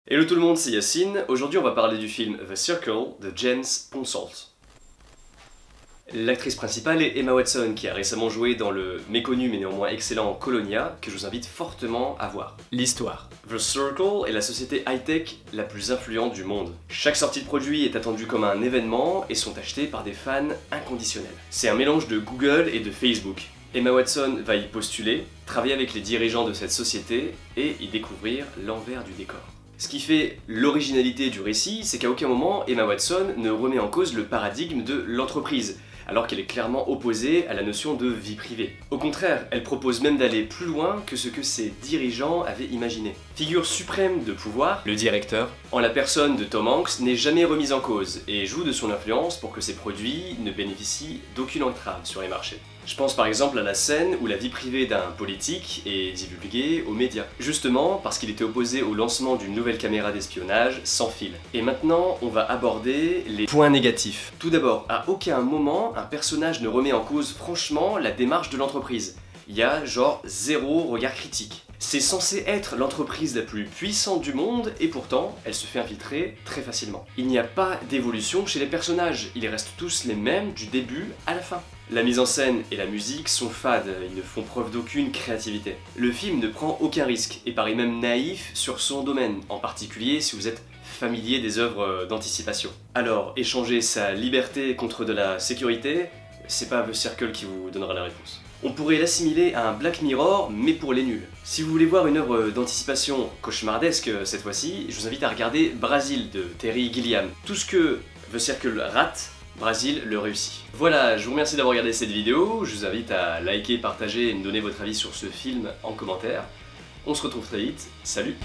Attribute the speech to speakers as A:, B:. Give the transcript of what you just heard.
A: Hello tout le monde, c'est Yacine. Aujourd'hui on va parler du film The Circle de James Ponsoldt. L'actrice principale est Emma Watson, qui a récemment joué dans le méconnu mais néanmoins excellent Colonia, que je vous invite fortement à voir. L'histoire. The Circle est la société high-tech la plus influente du monde. Chaque sortie de produit est attendue comme un événement et sont achetés par des fans inconditionnels. C'est un mélange de Google et de Facebook. Emma Watson va y postuler, travailler avec les dirigeants de cette société et y découvrir l'envers du décor. Ce qui fait l'originalité du récit, c'est qu'à aucun moment Emma Watson ne remet en cause le paradigme de l'entreprise, alors qu'elle est clairement opposée à la notion de vie privée. Au contraire, elle propose même d'aller plus loin que ce que ses dirigeants avaient imaginé. Figure suprême de pouvoir, le directeur, en la personne de Tom Hanks, n'est jamais remise en cause et joue de son influence pour que ses produits ne bénéficient d'aucune entrave sur les marchés. Je pense par exemple à la scène où la vie privée d'un politique est divulguée aux médias, justement parce qu'il était opposé au lancement d'une nouvelle caméra d'espionnage sans fil. Et maintenant, on va aborder les points négatifs. Tout d'abord, à aucun moment, un personnage ne remet en cause franchement la démarche de l'entreprise. Il y a genre zéro regard critique. C'est censé être l'entreprise la plus puissante du monde et pourtant, elle se fait infiltrer très facilement. Il n'y a pas d'évolution chez les personnages, ils restent tous les mêmes du début à la fin. La mise en scène et la musique sont fades, ils ne font preuve d'aucune créativité. Le film ne prend aucun risque et paraît même naïf sur son domaine, en particulier si vous êtes familier des œuvres d'anticipation. Alors, échanger sa liberté contre de la sécurité, c'est pas The Circle qui vous donnera la réponse. On pourrait l'assimiler à un Black Mirror, mais pour les nuls. Si vous voulez voir une œuvre d'anticipation cauchemardesque cette fois-ci, je vous invite à regarder Brasil de Terry Gilliam. Tout ce que The Circle rate, Brasil le réussit. Voilà, je vous remercie d'avoir regardé cette vidéo, je vous invite à liker, partager et me donner votre avis sur ce film en commentaire. On se retrouve très vite, salut!